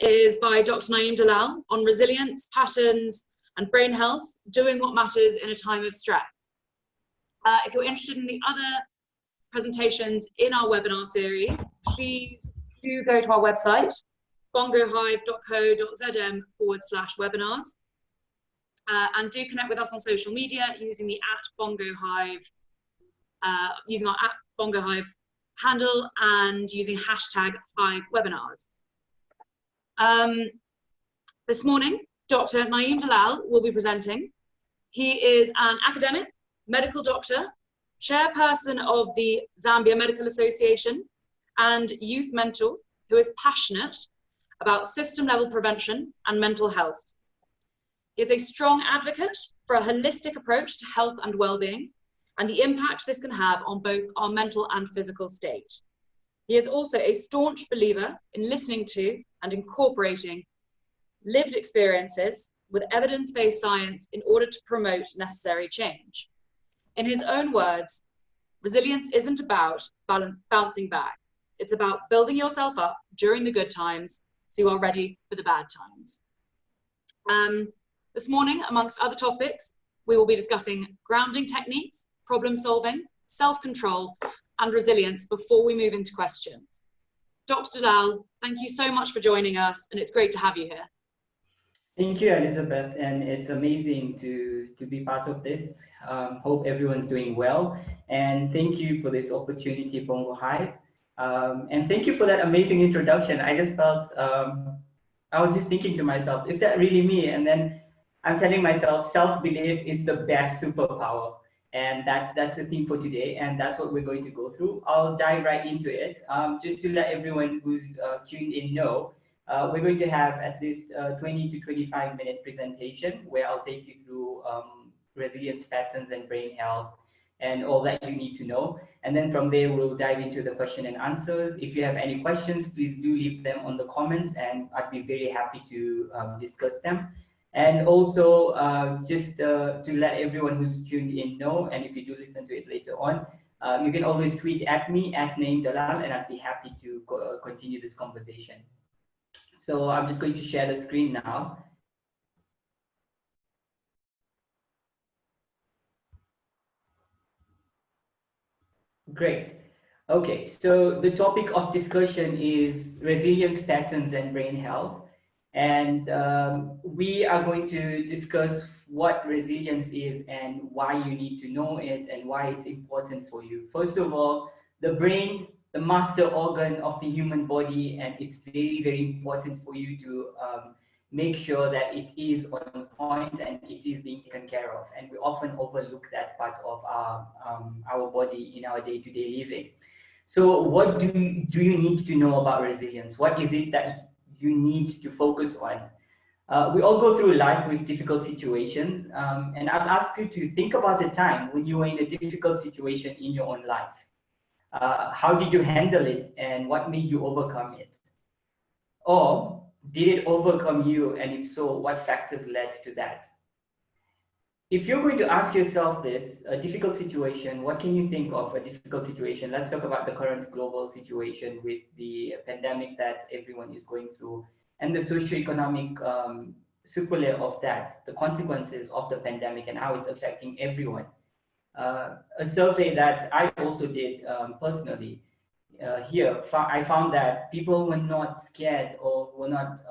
Is by Dr. Naeem Dalal on resilience, patterns, and brain health, doing what matters in a time of stress. If you're interested in the other presentations in our webinar series, please do go to our website, bongohive.co.zm/webinars, and do connect with us on social media using the @bongohive, using our @bongohive handle and using #HiveWebinars. This morning, Dr. Naeem Dalal will be presenting. He is an academic, medical doctor, chairperson of the Zambia Medical Association, and youth mentor who is passionate about system-level prevention and mental health. He is a strong advocate for a holistic approach to health and well-being and the impact this can have on both our mental and physical state. He is also a staunch believer in listening to and incorporating lived experiences with evidence-based science in order to promote necessary change. In his own words, resilience isn't about bouncing back. It's about building yourself up during the good times so you are ready for the bad times. This morning, amongst other topics, we will be discussing grounding techniques, problem solving, self-control, and resilience before we move into questions. Dr. Dalal, thank you so much for joining us, and it's great to have you here. Thank you, Elizabeth, and it's amazing to be part of this. Hope everyone's doing well, and thank you for this opportunity, Bongo Hive. And thank you for that amazing introduction. I just felt, I was just thinking to myself, is that really me? And then I'm telling myself, self-belief is the best superpower. And that's the theme for today, and that's what we're going to go through. I'll dive right into it. Just to let everyone who's tuned in know, we're going to have at least 20 to 25-minute presentation where I'll take you through resilience patterns and brain health and all that you need to know. And then from there, we'll dive into the question and answers. If you have any questions, please do leave them on the comments, and I'd be very happy to discuss them. And also, just to let everyone who's tuned in know, and if you do listen to it later on, you can always tweet at me, @Naeem Dalal, and I'd be happy to continue this conversation. So I'm just going to share the screen now. Great. Okay, so the topic of discussion is resilience patterns and brain health. And we are going to discuss what resilience is and why you need to know it and why it's important for you. First of all, the brain, the master organ of the human body, and it's very, very important for you to make sure that it is on point and it is being taken care of. And we often overlook that part of our body in our day-to-day living. So what do you need to know about resilience? What is it that you need to focus on? We all go through life with difficult situations, and I'll ask you to think about a time when you were in a difficult situation in your own life. How did you handle it, and what made you overcome it? Or did it overcome you, and if so, what factors led to that? If you're going to ask yourself this, a difficult situation, what can you think of a difficult situation? Let's talk about the current global situation with the pandemic that everyone is going through and the socioeconomic sequelae of that, the consequences of the pandemic and how it's affecting everyone. A survey that I also did personally here, I found that people were not scared or were not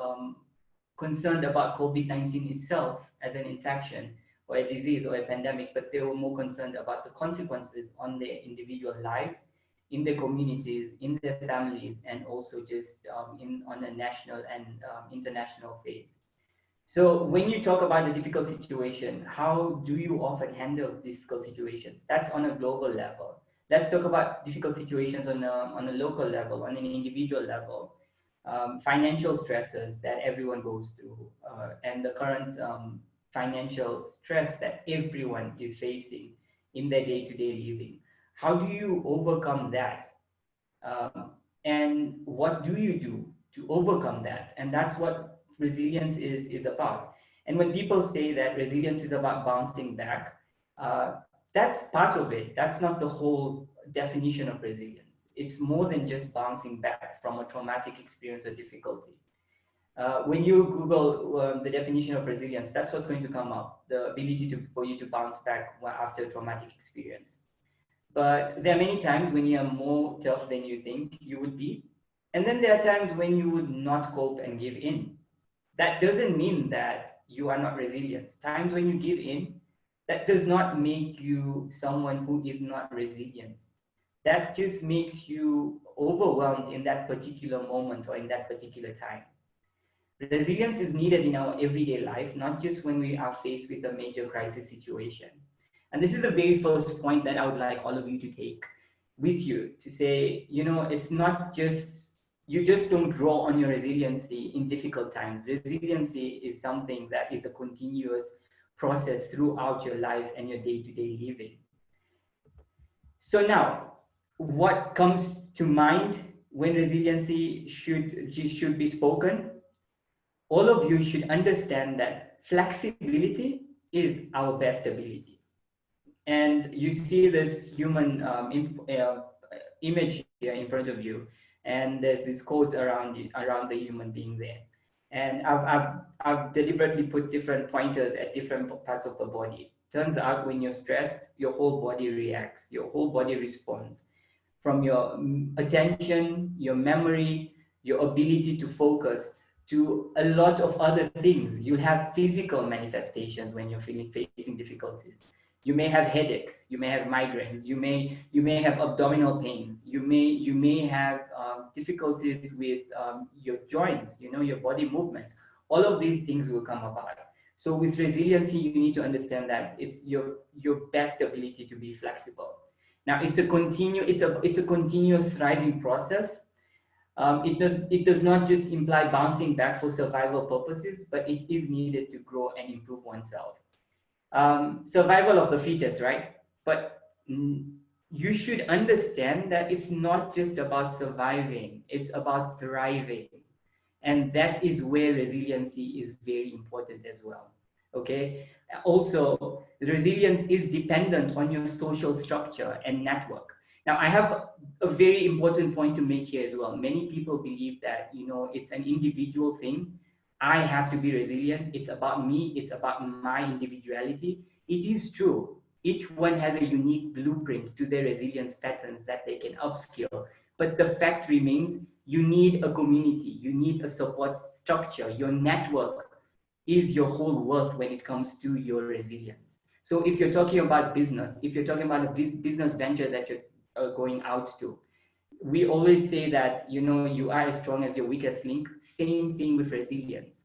concerned about COVID-19 itself as an infection or a disease or a pandemic, but they were more concerned about the consequences on their individual lives, in their communities, in their families, and also just on a national and international phase. So when you talk about a difficult situation, how do you often handle difficult situations? That's on a global level. Let's talk about difficult situations on a local level, on an individual level. Financial stresses that everyone goes through, and the current financial stress that everyone is facing in their day-to-day living. How do you overcome that? And what do you do to overcome that? And that's what resilience is about. And when people say that resilience is about bouncing back, that's part of it. That's not the whole definition of resilience. It's more than just bouncing back from a traumatic experience or difficulty. When you Google the definition of resilience, that's what's going to come up: the ability for you to bounce back after a traumatic experience. But there are many times when you are more tough than you think you would be, and then there are times when you would not cope and give in. That doesn't mean that you are not resilient. Times when you give in, that does not make you someone who is not resilient. That just makes you overwhelmed in that particular moment or in that particular time. Resilience is needed in our everyday life, not just when we are faced with a major crisis situation. And this is the very first point that I would like all of you to take with you, to say, it's not just, you just don't draw on your resiliency in difficult times. Resiliency is something that is a continuous process throughout your life and your day-to-day living. So now, what comes to mind when resiliency should be spoken? All of you should understand that flexibility is our best ability. And you see this human image here in front of you, and there's these codes around the human being there. And I've deliberately put different pointers at different parts of the body. Turns out when you're stressed, your whole body reacts, your whole body responds. From your attention, your memory, your ability to focus, to a lot of other things. You'll have physical manifestations when you're facing difficulties. You may have headaches, you may have migraines, you may have abdominal pains, you may have difficulties with your joints, your body movements. All of these things will come about. So with resiliency, you need to understand that it's your best ability to be flexible. Now it's a continuous thriving process. It does not just imply bouncing back for survival purposes, but it is needed to grow and improve oneself. Survival of the fittest, right? But you should understand that it's not just about surviving, it's about thriving. And that is where resiliency is very important as well. Okay. Also, resilience is dependent on your social structure and network. Now, I have a very important point to make here as well. Many people believe that, it's an individual thing. I have to be resilient. It's about me. It's about my individuality. It is true. Each one has a unique blueprint to their resilience patterns that they can upskill. But the fact remains, you need a community. You need a support structure. Your network is your whole worth when it comes to your resilience. So if you're talking about business, if you're talking about a business venture that you're going out to, we always say that, you are as strong as your weakest link. Same thing with resilience.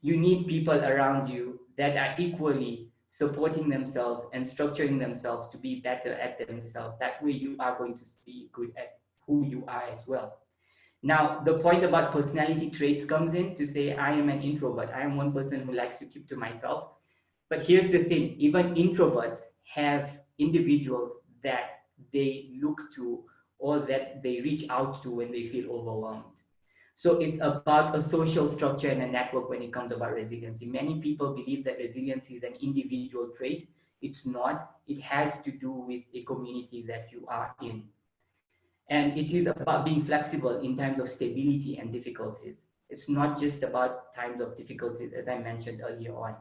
You need people around you that are equally supporting themselves and structuring themselves to be better at themselves. That way you are going to be good at who you are as well. Now, the point about personality traits comes in to say, I am an introvert. I am one person who likes to keep to myself. But here's the thing, even introverts have individuals that they look to or that they reach out to when they feel overwhelmed. So it's about a social structure and a network when it comes about resiliency. Many people believe that resiliency is an individual trait. It's not. It has to do with a community that you are in. And it is about being flexible in times of stability and difficulties. It's not just about times of difficulties, as I mentioned earlier on.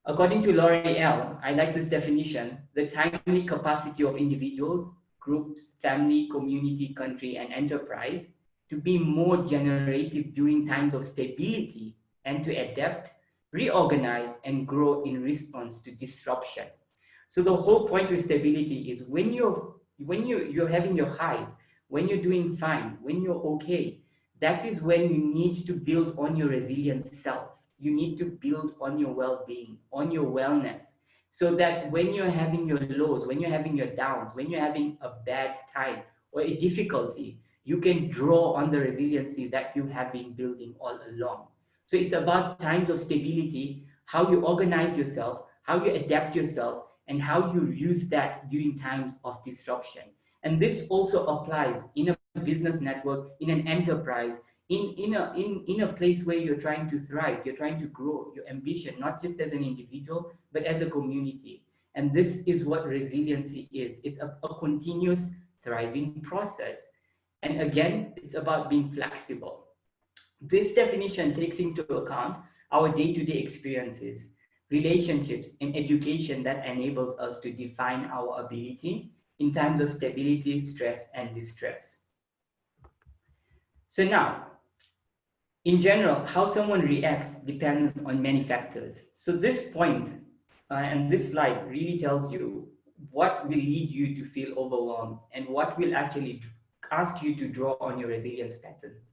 According to L'Oreal, I like this definition: the timely capacity of individuals, groups, family, community, country, and enterprise to be more generative during times of stability and to adapt, reorganize, and grow in response to disruption. So the whole point with stability is when you're having your highs, when you're doing fine, when you're okay, that is when you need to build on your resilient self. You need to build on your well-being, on your wellness, so that when you're having your lows, when you're having your downs, when you're having a bad time or a difficulty, you can draw on the resiliency that you have been building all along. So it's about times of stability, how you organize yourself, how you adapt yourself, and how you use that during times of disruption. And this also applies in a business network, in an enterprise, in a place where you're trying to thrive, you're trying to grow your ambition, not just as an individual, but as a community. And this is what resiliency is. It's a continuous thriving process. And again, it's about being flexible. This definition takes into account our day-to-day experiences, relationships, and education that enables us to define our ability in times of stability, stress, and distress. So now, in general, how someone reacts depends on many factors. So this point and this slide really tells you what will lead you to feel overwhelmed and what will actually ask you to draw on your resilience patterns.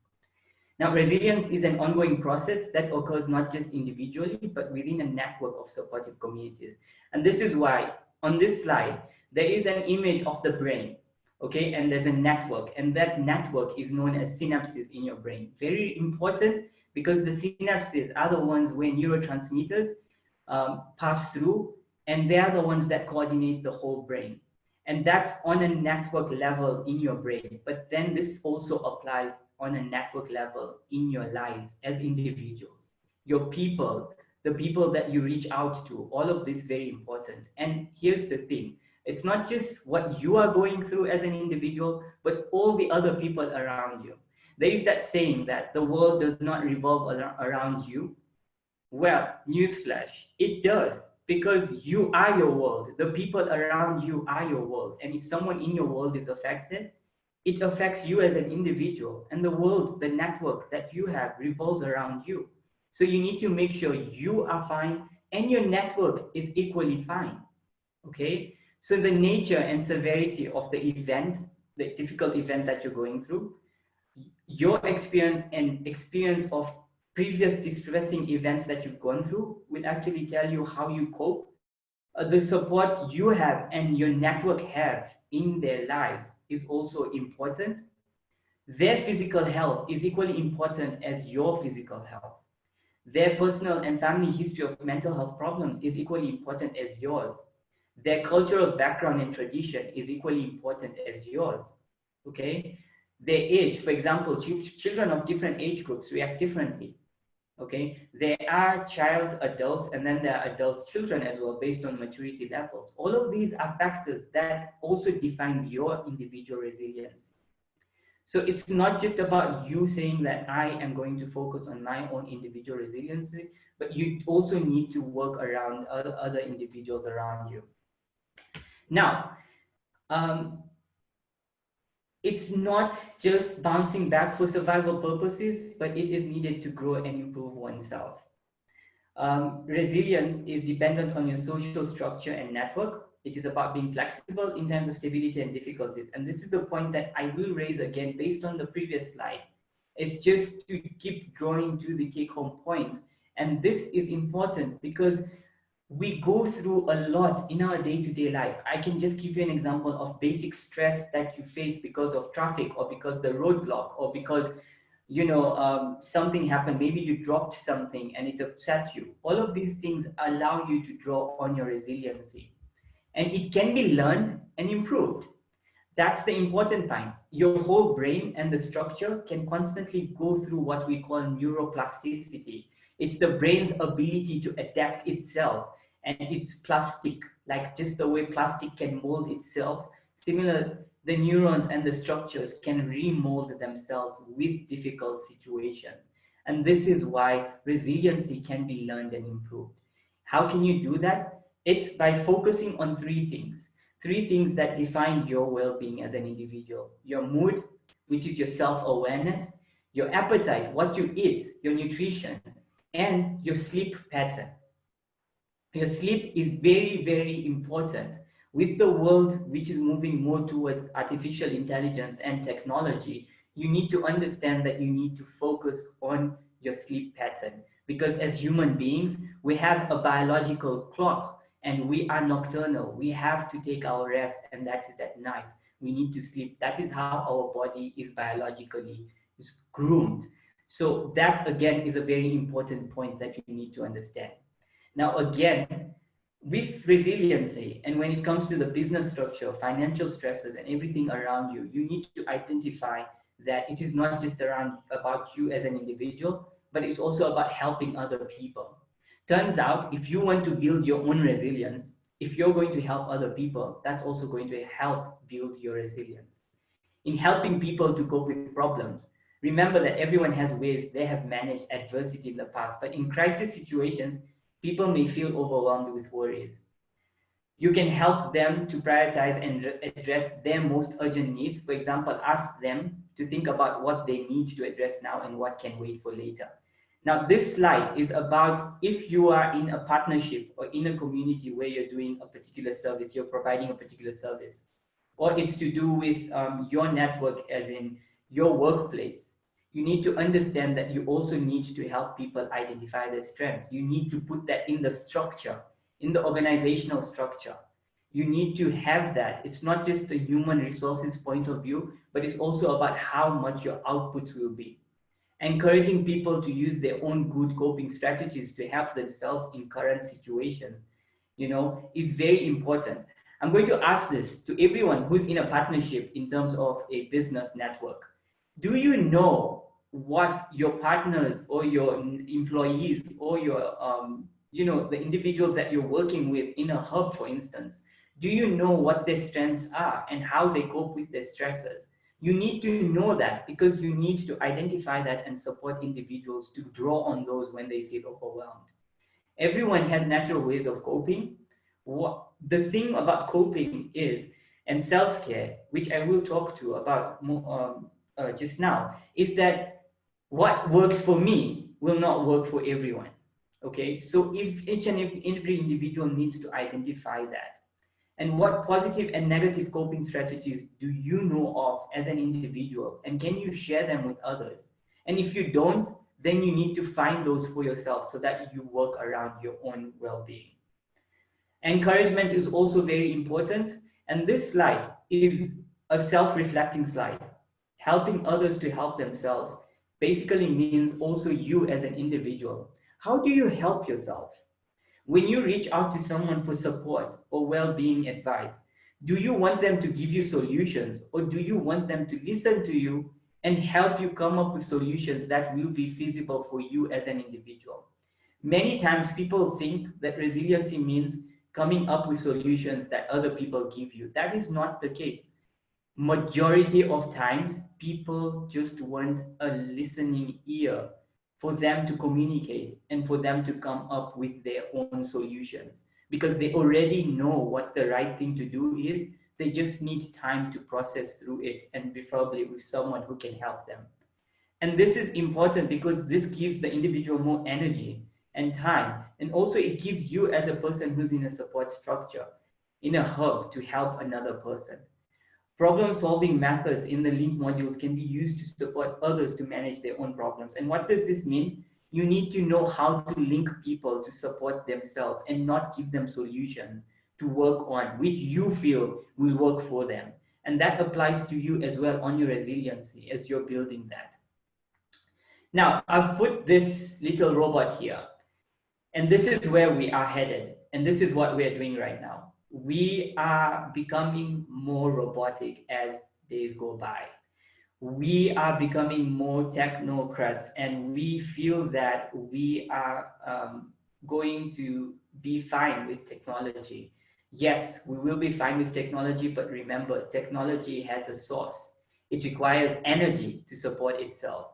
Now, resilience is an ongoing process that occurs not just individually, but within a network of supportive communities. And this is why on this slide, there is an image of the brain, okay? And there's a network, and that network is known as synapses in your brain. Very important, because the synapses are the ones where neurotransmitters pass through, and they are the ones that coordinate the whole brain. And that's on a network level in your brain. But then this also applies on a network level in your lives as individuals, your people, the people that you reach out to, all of this very important. And here's the thing, it's not just what you are going through as an individual, but all the other people around you. There is that saying that the world does not revolve around you. Well, newsflash, it does, because you are your world. The people around you are your world. And if someone in your world is affected, it affects you as an individual. And the world, the network that you have revolves around you. So you need to make sure you are fine and your network is equally fine. Okay? So the nature and severity of the event, the difficult event that you're going through, your experience and experience of previous distressing events that you've gone through will actually tell you how you cope. The support you have and your network have in their lives is also important. Their physical health is equally important as your physical health. Their personal and family history of mental health problems is equally important as yours. Their cultural background and tradition is equally important as yours. Okay? Their age, for example, children of different age groups react differently. Okay, there are child adults and then there are adult children as well based on maturity levels. All of these are factors that also defines your individual resilience. So it's not just about you saying that I am going to focus on my own individual resiliency, but you also need to work around other individuals around you. Now, it's not just bouncing back for survival purposes, but it is needed to grow and improve oneself. Resilience is dependent on your social structure and network. It is about being flexible in times of stability and difficulties. And this is the point that I will raise again based on the previous slide. It's just to keep drawing to the take-home points. And this is important because we go through a lot in our day-to-day life. I can just give you an example of basic stress that you face because of traffic or because the roadblock or because something happened, maybe you dropped something and it upset you. All of these things allow you to draw on your resiliency. And it can be learned and improved. That's the important point. Your whole brain and the structure can constantly go through what we call neuroplasticity. It's the brain's ability to adapt itself, and it's plastic, like just the way plastic can mold itself. Similar, the neurons and the structures can remold themselves with difficult situations. And this is why resiliency can be learned and improved. How can you do that? It's by focusing on three things that define your well-being as an individual: your mood, which is your self-awareness; your appetite, what you eat, your nutrition; and your sleep pattern. Your sleep is very, very important. With the world which is moving more towards artificial intelligence and technology, you need to understand that you need to focus on your sleep pattern, because as human beings, we have a biological clock and we are nocturnal. We have to take our rest, and that is at night. We need to sleep. That is how our body is biologically groomed. So that again is a very important point that you need to understand. Now, again, with resiliency, and when it comes to the business structure, financial stresses, and everything around you, you need to identify that it is not just about you as an individual, but it's also about helping other people. Turns out, if you want to build your own resilience, if you're going to help other people, that's also going to help build your resilience. In helping people to cope with problems, Remember that everyone has ways they have managed adversity in the past, but in crisis situations, people may feel overwhelmed with worries. You can help them to prioritize and address their most urgent needs. For example, ask them to think about what they need to address now and what can wait for later. Now, this slide is about if you are in a partnership or in a community where you're doing a particular service, you're providing a particular service, or it's to do with your network, as in your workplace. You need to understand that you also need to help people identify their strengths. You need to put that in the structure, in the organizational structure. You need to have that. It's not just the human resources point of view, but it's also about how much your outputs will be. Encouraging people to use their own good coping strategies to help themselves in current situations, is very important. I'm going to ask this to everyone who's in a partnership in terms of a business network. Do you know what your partners or your employees or your the individuals that you're working with in a hub, for instance, do you know what their strengths are and how they cope with their stresses? You need to know that, because you need to identify that and support individuals to draw on those when they feel overwhelmed. Everyone has natural ways of coping. What the thing about coping is, and self-care, which I will talk to about more, just now, is that what works for me will not work for everyone. Okay, so if each and every individual needs to identify that. And what positive and negative coping strategies do you know of as an individual? And can you share them with others? And if you don't, then you need to find those for yourself so that you work around your own well-being. Encouragement is also very important. And this slide is a self-reflecting slide. Helping others to help themselves basically means also you as an individual. How do you help yourself? When you reach out to someone for support or well-being advice, do you want them to give you solutions, or do you want them to listen to you and help you come up with solutions that will be feasible for you as an individual? Many times people think that resiliency means coming up with solutions that other people give you. That is not the case. Majority of times, people just want a listening ear for them to communicate and for them to come up with their own solutions, because they already know what the right thing to do is. They just need time to process through it, and preferably with someone who can help them. And this is important because this gives the individual more energy and time. And also it gives you as a person who's in a support structure, in a hub, to help another person. Problem-solving methods in the link modules can be used to support others to manage their own problems. And what does this mean? You need to know how to link people to support themselves and not give them solutions to work on, which you feel will work for them. And that applies to you as well on your resiliency as you're building that. Now, I've put this little robot here, and this is where we are headed. And this is what we're doing right now. We are becoming more robotic as days go by. We are becoming more technocrats, and we feel that we are going to be fine with technology. Yes, we will be fine with technology, but remember, technology has a source. It requires energy to support itself.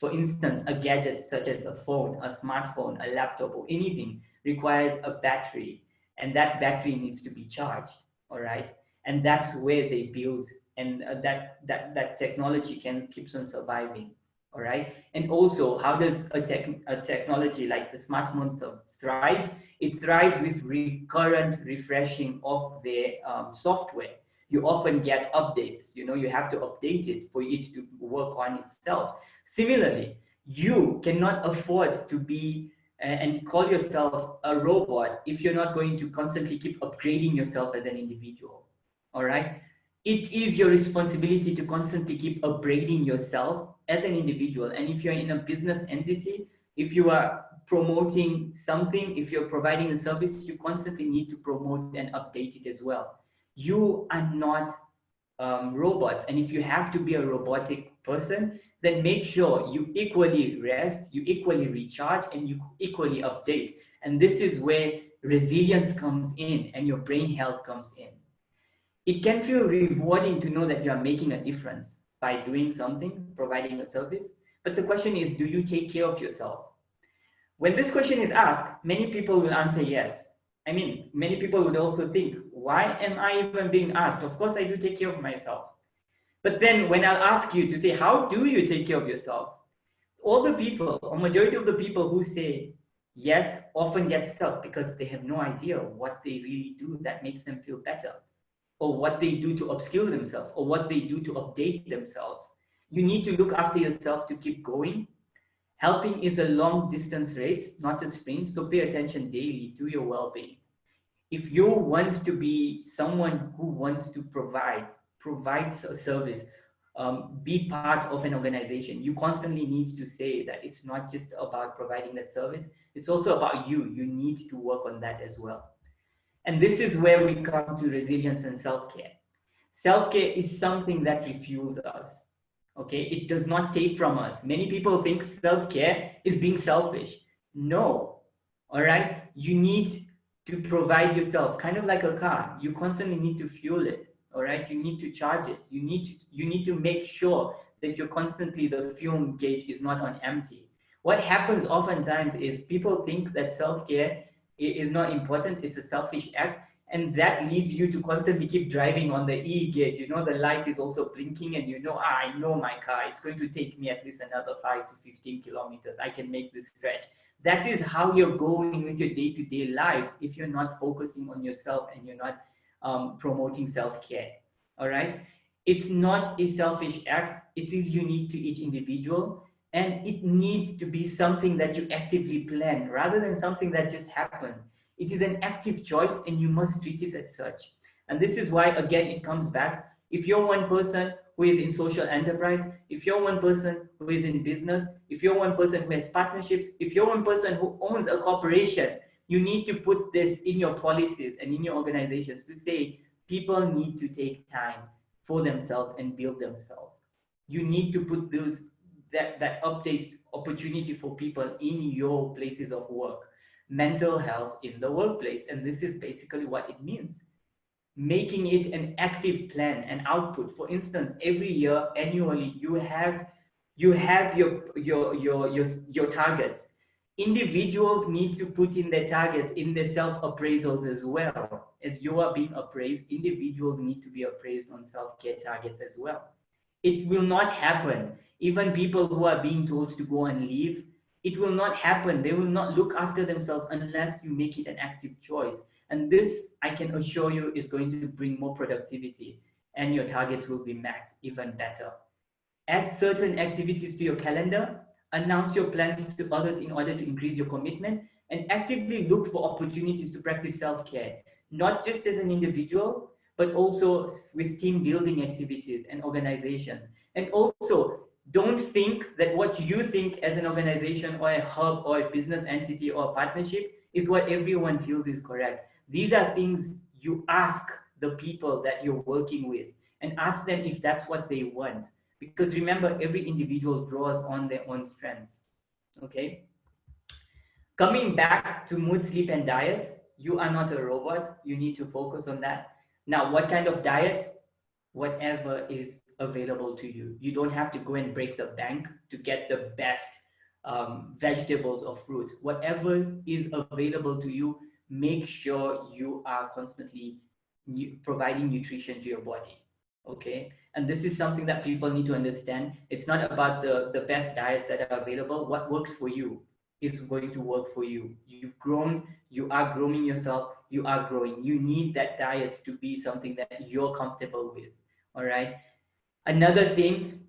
For instance, a gadget such as a phone, a smartphone, a laptop, or anything requires a battery, and that battery needs to be charged, all right? And that's where they build, and that technology keeps on surviving, all right? And also, how does a technology like the smartphone thrive? It thrives with recurrent refreshing of their software. You often get updates, you have to update it for it to work on itself. Similarly, you cannot afford to be and call yourself a robot if you're not going to constantly keep upgrading yourself as an individual, all right? It is your responsibility to constantly keep upgrading yourself as an individual. And if you're in a business entity, if you are promoting something, if you're providing a service, you constantly need to promote and update it as well. You are not robots. And if you have to be a robotic person, then make sure you equally rest, you equally recharge, and you equally update. And this is where resilience comes in and your brain health comes in. It can feel rewarding to know that you are making a difference. by doing something, providing a service. But the question is, do you take care of yourself? When this question is asked, many people will answer yes. I mean, many people would also think, why am I even being asked? Of course, I do take care of myself. But then when I'll ask you to say, how do you take care of yourself? All the people, or majority of the people who say yes often get stuck because they have no idea what they really do that makes them feel better, or what they do to upskill themselves, or what they do to update themselves. You need to look after yourself to keep going. Helping is a long distance race, not a sprint, so pay attention daily to your well-being. If you want to be someone who wants to provides a service, be part of an organization, you constantly need to say that it's not just about providing that service, it's also about you. You need to work on that as well. And this is where we come to resilience and self-care. Self-care is something that refuels us. Okay, it does not take from us. Many people think self-care is being selfish. No, all right, you need to provide yourself, kind of like a car. You constantly need to fuel it. All right, you need to charge it. You need to make sure that you're constantly, the fuel gauge is not on empty. What happens oftentimes is people think that self-care is not important. It's a selfish act, and that leads you to constantly keep driving on the E gauge. You know, the light is also blinking, and you know, I know my car, it's going to take me at least another 5 to 15 kilometers. I can make this stretch. That is how you're going with your day-to-day lives if you're not focusing on yourself and you're not promoting self-care. All right, it's not a selfish act. It is unique to each individual, and it needs to be something that you actively plan rather than something that just happens. It is an active choice, and you must treat it as such. And this is why, again, it comes back. If you're one person who is in social enterprise, if you're one person who is in business, if you're one person who has partnerships, if you're one person who owns a corporation, you need to put this in your policies and in your organizations to say people need to take time for themselves and build themselves. You need to put that update opportunity for people in your places of work. Mental health in the workplace, and this is basically what it means. Making it an active plan and output. For instance, every year annually you have your targets. Individuals need to put in their targets in their self-appraisals as well. As you are being appraised, individuals need to be appraised on self-care targets as well. It will not happen. Even people who are being told to go on leave, it will not happen. They will not look after themselves unless you make it an active choice. And this, I can assure you, is going to bring more productivity, and your targets will be met even better. Add certain activities to your calendar, announce your plans to others in order to increase your commitment, and actively look for opportunities to practice self-care, not just as an individual, but also with team building activities and organizations. And also, don't think that what you think as an organization or a hub or a business entity or a partnership is what everyone feels is correct. These are things you ask the people that you're working with, and ask them if that's what they want. Because remember, every individual draws on their own strengths. Okay? Coming back to mood, sleep, and diet, you are not a robot. You need to focus on that. Now, what kind of diet? Whatever is available to you. You don't have to go and break the bank to get the best vegetables or fruits. Whatever is available to you, make sure you are constantly providing nutrition to your body. Okay, and this is something that people need to understand. It's not about the best diets that are available. What works for you is going to work for you. You've grown, you are growing yourself, you are growing. You need that diet to be something that you're comfortable with. All right. Another thing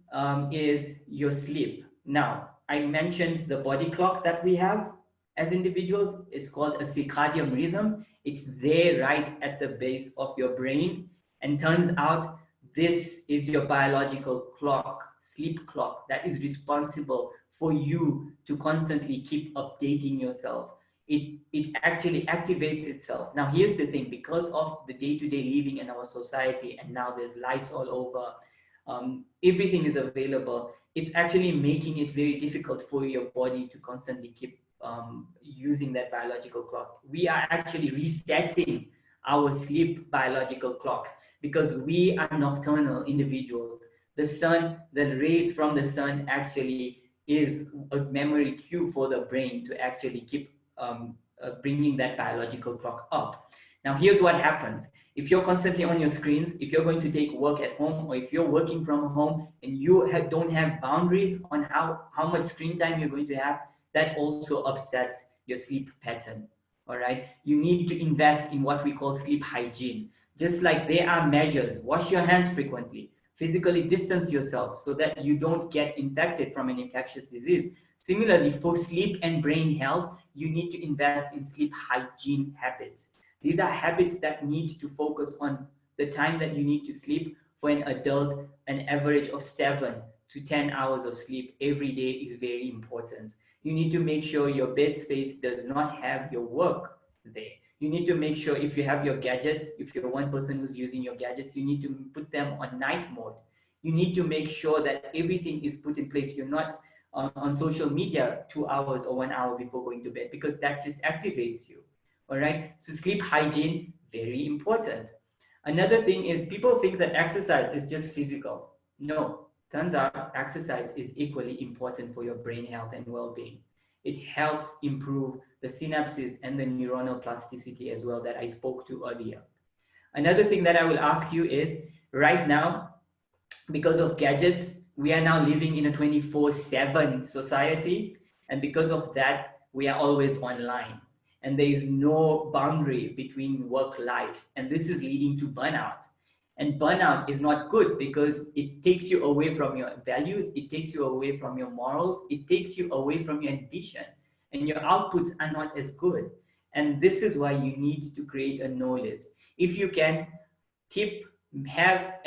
is your sleep. Now, I mentioned the body clock that we have as individuals. It's called a circadian rhythm. It's there right at the base of your brain. And turns out this is your biological clock, sleep clock, that is responsible for you to constantly keep updating yourself. It actually activates itself. Now, here's the thing, because of the day-to-day living in our society, and now there's lights all over, everything is available, it's actually making it very difficult for your body to constantly keep using that biological clock. We are actually resetting our sleep biological clocks because we are nocturnal individuals. The sun, the rays from the sun actually is a memory cue for the brain to actually keep bringing that biological clock up. Now, here's what happens. If you're constantly on your screens, if you're going to take work at home, or if you're working from home and you don't have boundaries on how much screen time you're going to have, that also upsets your sleep pattern. All right. You need to invest in what we call sleep hygiene. Just like there are measures, wash your hands frequently, physically distance yourself so that you don't get infected from an infectious disease. Similarly, for sleep and brain health, you need to invest in sleep hygiene habits. These are habits that need to focus on the time that you need to sleep. For an adult, an average of 7 to 10 hours of sleep every day is very important. You need to make sure your bed space does not have your work there. You need to make sure if you have your gadgets, if you're one person who's using your gadgets, you need to put them on night mode. You need to make sure that everything is put in place. You're not on social media 2 hours or 1 hour before going to bed, because that just activates you. All right. So sleep hygiene, very important. Another thing is people think that exercise is just physical. No, turns out exercise is equally important for your brain health and well-being. It helps improve the synapses and the neuronal plasticity as well that I spoke to earlier. Another thing that I will ask you is, right now, because of gadgets, we are now living in a 24/7 society. And because of that, we are always online. And there is no boundary between work life. And this is leading to burnout. And burnout is not good because it takes you away from your values, it takes you away from your morals, it takes you away from your ambition, and your outputs are not as good. And this is why you need to create a no list. If you can tip, have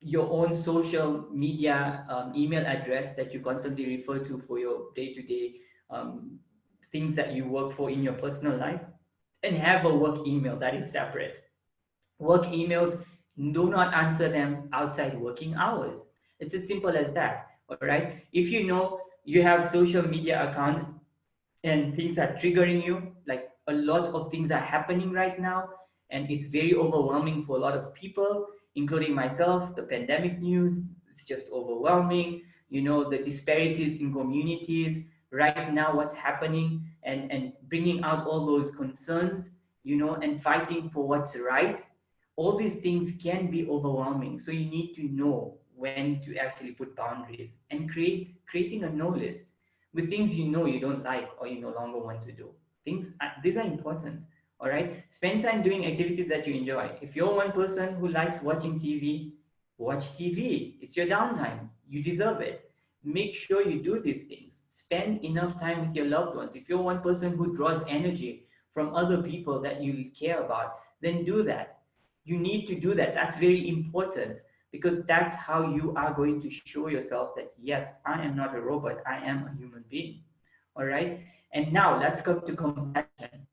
your own social media email address that you constantly refer to for your day-to-day things that you work for in your personal life, and have a work email that is separate. Work emails, do not answer them outside working hours. It's as simple as that. All right. If you know you have social media accounts and things are triggering you, like a lot of things are happening right now, and it's very overwhelming for a lot of people, including myself. The pandemic news is just overwhelming. You know, the disparities in communities right now, what's happening, and bringing out all those concerns, you know, and fighting for what's right. All these things can be overwhelming. So you need to know when to actually put boundaries and creating a no list with things you know you don't like or you no longer want to do. These are important. All right. Spend time doing activities that you enjoy. If you're one person who likes watching TV, watch TV. It's your downtime. You deserve it. Make sure you do these things. Spend enough time with your loved ones. If you're one person who draws energy from other people that you care about, then do that. You need to do that. That's very important, because that's how you are going to show yourself that, yes, I am not a robot. I am a human being. All right. And now let's come to compassion.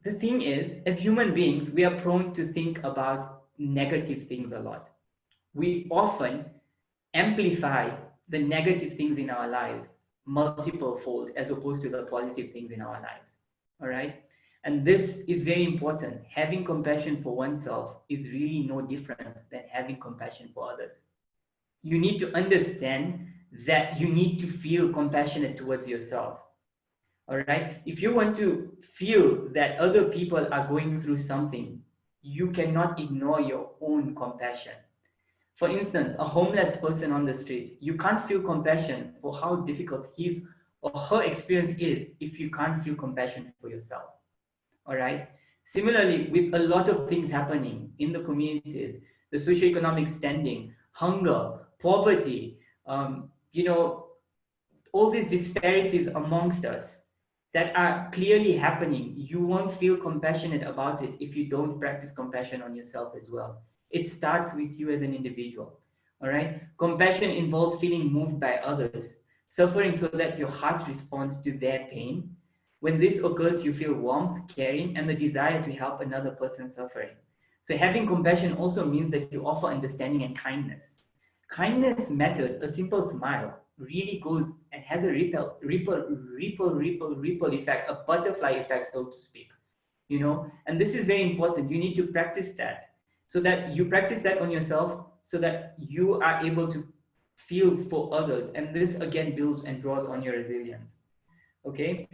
The thing is, as human beings, we are prone to think about negative things a lot. We often amplify the negative things in our lives multiple fold as opposed to the positive things in our lives. All right. And this is very important. Having compassion for oneself is really no different than having compassion for others. You need to understand that you need to feel compassionate towards yourself. All right. If you want to feel that other people are going through something, you cannot ignore your own compassion. For instance, a homeless person on the street, you can't feel compassion for how difficult his or her experience is if you can't feel compassion for yourself. All right. Similarly, with a lot of things happening in the communities, the socioeconomic standing, hunger, poverty, you know, all these disparities amongst us that are clearly happening, you won't feel compassionate about it if you don't practice compassion on yourself as well. It starts with you as an individual. All right. Compassion involves feeling moved by others, suffering so that your heart responds to their pain. When this occurs, you feel warmth, caring, and the desire to help another person suffering. So having compassion also means that you offer understanding and kindness. Kindness matters. A simple smile really goes and has a ripple effect, a butterfly effect, so to speak. You know, and this is very important. You need to practice that, so that you practice that on yourself, so that you are able to feel for others. And this again builds and draws on your resilience. Okay.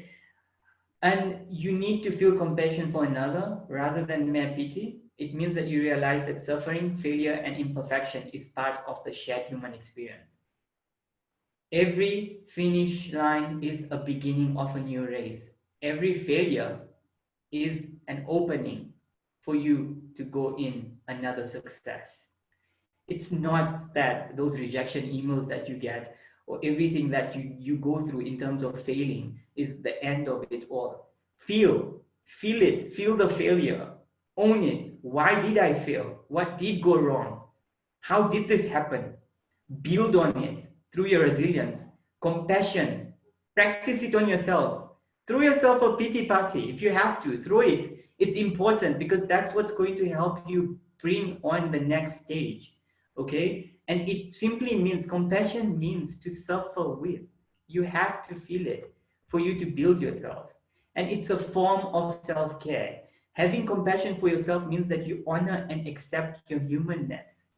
And you need to feel compassion for another rather than mere pity. It means that you realize that suffering, failure, and imperfection is part of the shared human experience. Every finish line is a beginning of a new race. Every failure is an opening for you to go in another success. It's not that those rejection emails that you get or everything that you go through in terms of failing is the end of it all. Feel it, feel the failure, own it. Why did I fail? What did go wrong? How did this happen? Build on it through your resilience, compassion. Practice it on yourself. Throw yourself a pity party if you have to. Throw it. It's important because that's what's going to help you bring on the next stage. Okay? And it simply means compassion means to suffer with. You have to feel it for you to build yourself. And it's a form of self care. Having compassion for yourself means that you honor and accept your humanness.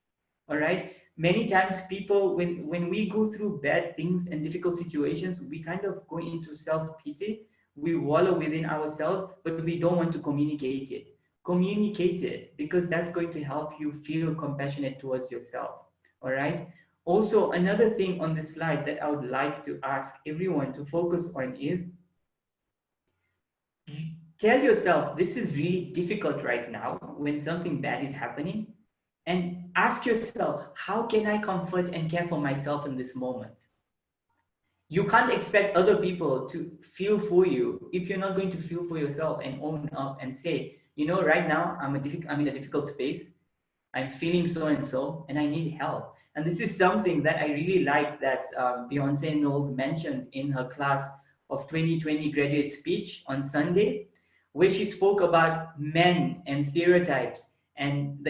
All right? Many times people, when we go through bad things and difficult situations, we kind of go into self-pity. We wallow within ourselves, but we don't want to communicate it. Communicate it because that's going to help you feel compassionate towards yourself. All right? Also, another thing on this slide that I would like to ask everyone to focus on is tell yourself this is really difficult right now when something bad is happening, and ask yourself, how can I comfort and care for myself in this moment? You can't expect other people to feel for you if you're not going to feel for yourself and own up and say, right now I'm in a difficult space. I'm feeling so and so, and I need help. And this is something that I really like that Beyonce Knowles mentioned in her class of 2020 graduate speech on Sunday, where she spoke about men and stereotypes and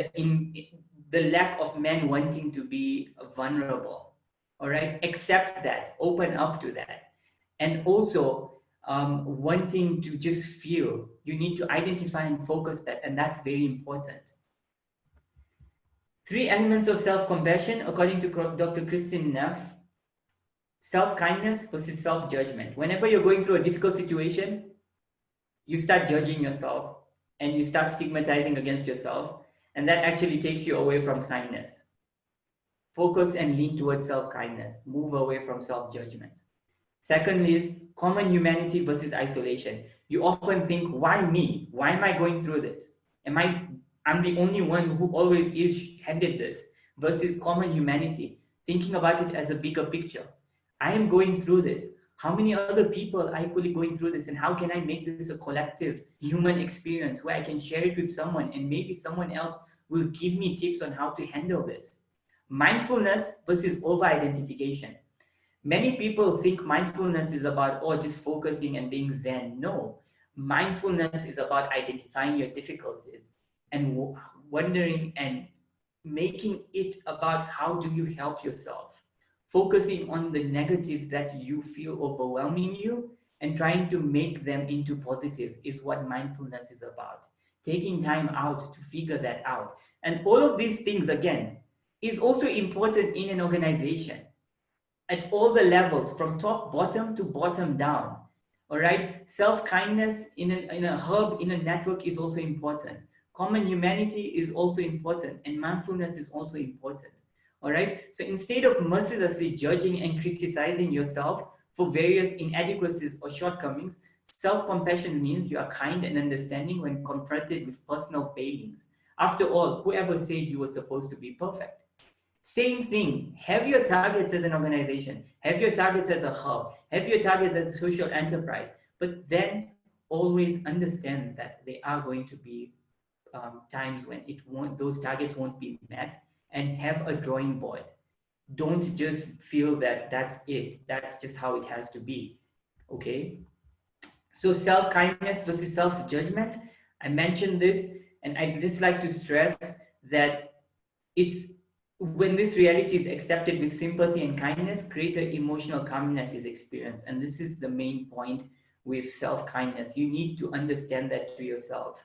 the lack of men wanting to be vulnerable. All right, accept that, open up to that, and also wanting to just feel. You need to identify and focus that, and that's very important. 3 elements of self-compassion, according to Dr. Kristin Neff: self-kindness versus self-judgment. Whenever you're going through a difficult situation, you start judging yourself and you start stigmatizing against yourself, and that actually takes you away from kindness. Focus and lean towards self-kindness. Move away from self-judgment. Second is common humanity versus isolation. You often think, why me? Why am I going through this? I'm the only one who always is handed this, versus common humanity, thinking about it as a bigger picture. I am going through this. How many other people are equally going through this, and how can I make this a collective human experience where I can share it with someone and maybe someone else will give me tips on how to handle this? Mindfulness versus over-identification. Many people think mindfulness is about, just focusing and being Zen. No, mindfulness is about identifying your difficulties and wondering and making it about how do you help yourself. Focusing on the negatives that you feel overwhelming you and trying to make them into positives is what mindfulness is about. Taking time out to figure that out. And all of these things, again, is also important in an organization at all the levels, from top bottom to bottom down. All right, self-kindness in a hub, in a network, is also important. Common humanity is also important, and mindfulness is also important. All right, so instead of mercilessly judging and criticizing yourself for various inadequacies or shortcomings, self-compassion means you are kind and understanding when confronted with personal failings. After all, whoever said you were supposed to be perfect? Same thing, have your targets as an organization, have your targets as a hub, have your targets as a social enterprise, but then always understand that there are going to be times when those targets won't be met, and have a drawing board. Don't just feel that that's it, that's just how it has to be, okay? So self-kindness versus self-judgment, I mentioned this, and I'd just like to stress that it's when this reality is accepted with sympathy and kindness, greater emotional calmness is experienced. And this is the main point with self-kindness. You need to understand that to yourself.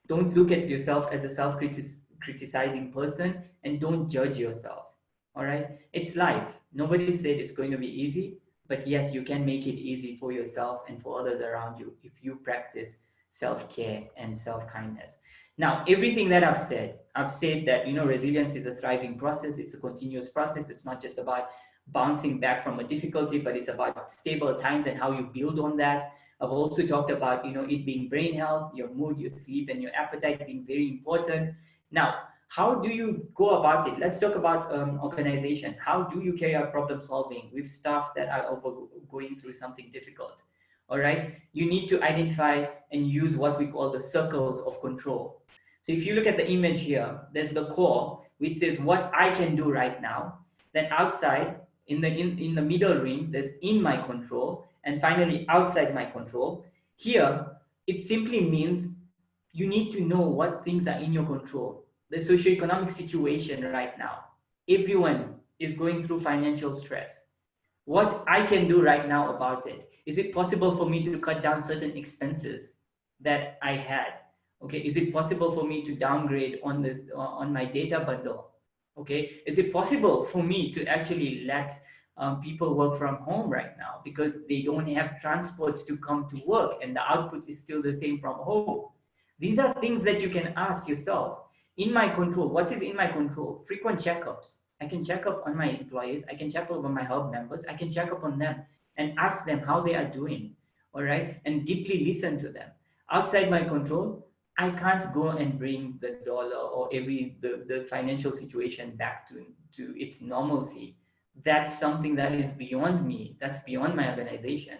Don't look at yourself as a self-criticizing person, and don't judge yourself. All right? It's life. Nobody said it's going to be easy, but yes, you can make it easy for yourself and for others around you if you practice self-care and self-kindness. Now, everything that I've said that, resilience is a thriving process. It's a continuous process. It's not just about bouncing back from a difficulty, but it's about stable times and how you build on that. I've also talked about, it being brain health, your mood, your sleep, and your appetite being very important. Now, how do you go about it? Let's talk about organization. How do you carry out problem solving with staff that are going through something difficult? All right, you need to identify and use what we call the circles of control. So if you look at the image here, there's the core, which says what I can do right now. Then outside, in the middle ring, there's in my control, and finally outside my control. Here, it simply means you need to know what things are in your control. The socioeconomic situation right now, everyone is going through financial stress. What I can do right now about it. Is it possible for me to cut down certain expenses that I had? Okay, is it possible for me to downgrade on my data bundle? Okay, is it possible for me to actually let people work from home right now because they don't have transport to come to work and the output is still the same from home? These are things that you can ask yourself. In my control, what is in my control? Frequent checkups. I can check up on my employees. I can check up on my hub members. I can check up on them and ask them how they are doing. All right. And deeply listen to them. Outside my control, I can't go and bring the dollar or the financial situation back to its normalcy. That's something that is beyond me. That's beyond my organization.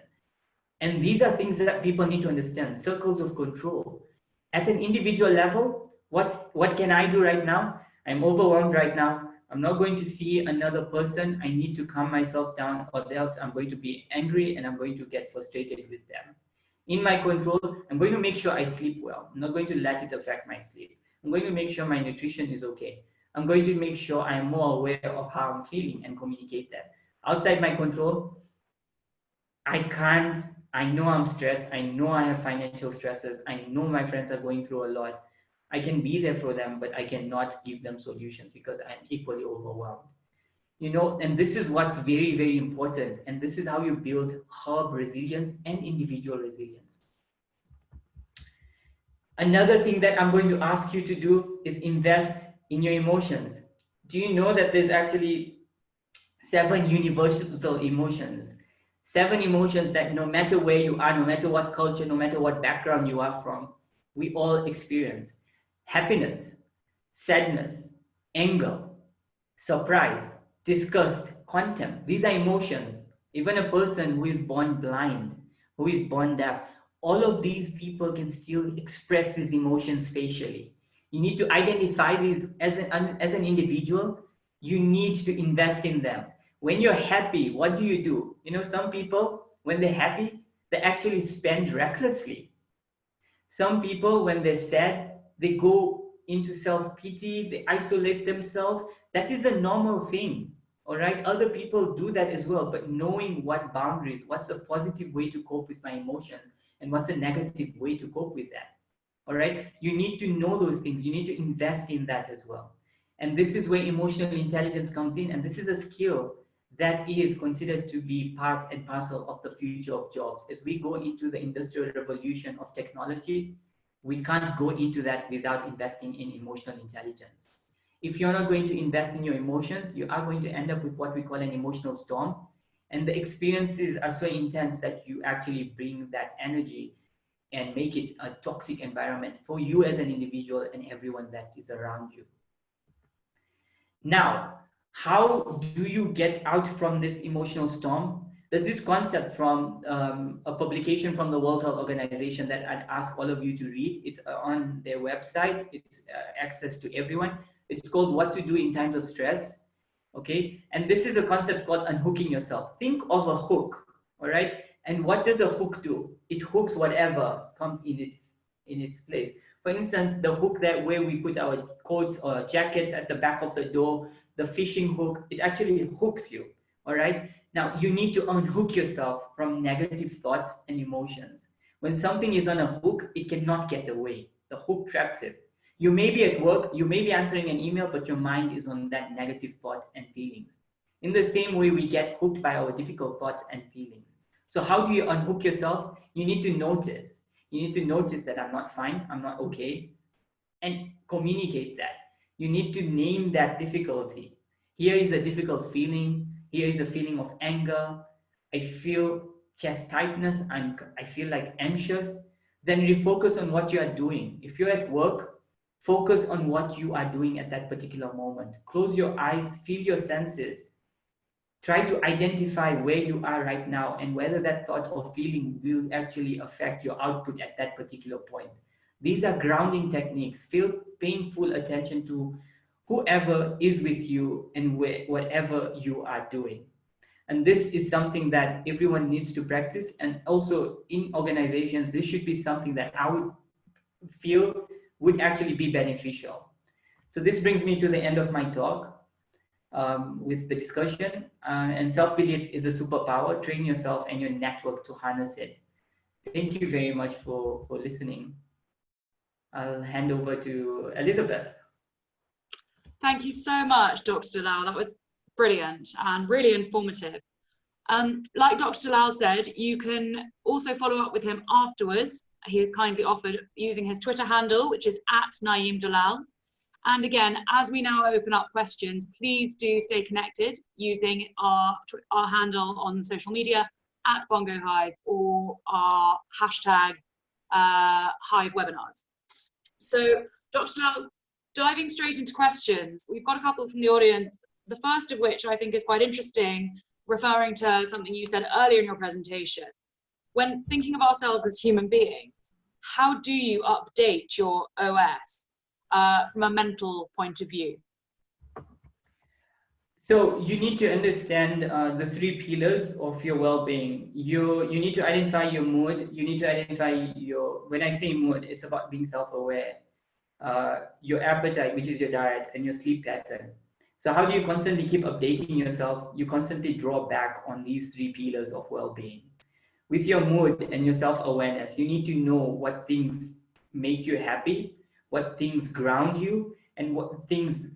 And these are things that people need to understand. Circles of control. At an individual level, what can I do right now? I'm overwhelmed right now. I'm not going to see another person. I need to calm myself down, or else I'm going to be angry and I'm going to get frustrated with them. In my control, I'm going to make sure I sleep well. I'm not going to let it affect my sleep. I'm going to make sure my nutrition is okay. I'm going to make sure I'm more aware of how I'm feeling and communicate that. Outside my control, I know I'm stressed. I know I have financial stresses. I know my friends are going through a lot. I can be there for them, but I cannot give them solutions because I'm equally overwhelmed. And this is what's very, very important. And this is how you build hub resilience and individual resilience. Another thing that I'm going to ask you to do is invest in your emotions. Do you know that there's actually 7 universal emotions? 7 emotions that no matter where you are, no matter what culture, no matter what background you are from, we all experience. Happiness, sadness, anger, surprise, disgust, contempt. These are emotions. Even a person who is born blind, who is born deaf, all of these people can still express these emotions facially. You need to identify these as an individual. You need to invest in them. When you're happy, what do? Some people, when they're happy, they actually spend recklessly. Some people, when they're sad, they go into self-pity, they isolate themselves. That is a normal thing, all right? Other people do that as well, but knowing what boundaries, what's a positive way to cope with my emotions, and what's a negative way to cope with that, all right? You need to know those things. You need to invest in that as well. And this is where emotional intelligence comes in, and this is a skill that is considered to be part and parcel of the future of jobs. As we go into the industrial revolution of technology, we can't go into that without investing in emotional intelligence. If you're not going to invest in your emotions, you are going to end up with what we call an emotional storm. And the experiences are so intense that you actually bring that energy and make it a toxic environment for you as an individual and everyone that is around you. Now, how do you get out from this emotional storm? There's this concept from a publication from the World Health Organization that I'd ask all of you to read. It's on their website. It's access to everyone. It's called What to Do in Times of Stress. Okay, and this is a concept called unhooking yourself. Think of a hook, all right? And what does a hook do? It hooks whatever comes in its place. For instance, the hook that where we put our coats or jackets at the back of the door, the fishing hook, it actually hooks you, all right? Now, you need to unhook yourself from negative thoughts and emotions. When something is on a hook, it cannot get away. The hook traps it. You may be at work, you may be answering an email, but your mind is on that negative thought and feelings. In the same way, we get hooked by our difficult thoughts and feelings. So how do you unhook yourself? You need to notice. You need to notice that I'm not fine, I'm not okay, and communicate that. You need to name that difficulty. Here is a difficult feeling. Here is a feeling of anger. I feel chest tightness. I feel like anxious. Then refocus on what you are doing. If you're at work, focus on what you are doing at that particular moment. Close your eyes, feel your senses. Try to identify where you are right now and whether that thought or feeling will actually affect your output at that particular point. These are grounding techniques. Paying full attention to whoever is with you and whatever you are doing. And this is something that everyone needs to practice. And also in organizations, this should be something that I would feel would actually be beneficial. So this brings me to the end of my talk. With the discussion, and self-belief is a superpower. Train yourself and your network to harness it. Thank you very much for listening. I'll hand over to Elizabeth. Thank you so much, Dr. Dalal. That was brilliant and really informative. Like Dr. Dalal said, you can also follow up with him afterwards. He has kindly offered using his Twitter handle, which is @Naeem Dalal. And again, as we now open up questions, please do stay connected using our handle on social media @BongoHive or our hashtag Hive webinars. So Dr. Dalal, diving straight into questions, we've got a couple from the audience, the first of which I think is quite interesting, referring to something you said earlier in your presentation. When thinking of ourselves as human beings, how do you update your OS? From a mental point of view? So you need to understand the three pillars of your well-being. You need to identify your mood. You need to identify when I say mood, it's about being self-aware. Your appetite, which is your diet, and your sleep pattern. So how do you constantly keep updating yourself? You constantly draw back on these three pillars of well-being. With your mood and your self-awareness, you need to know what things make you happy, what things ground you, and what things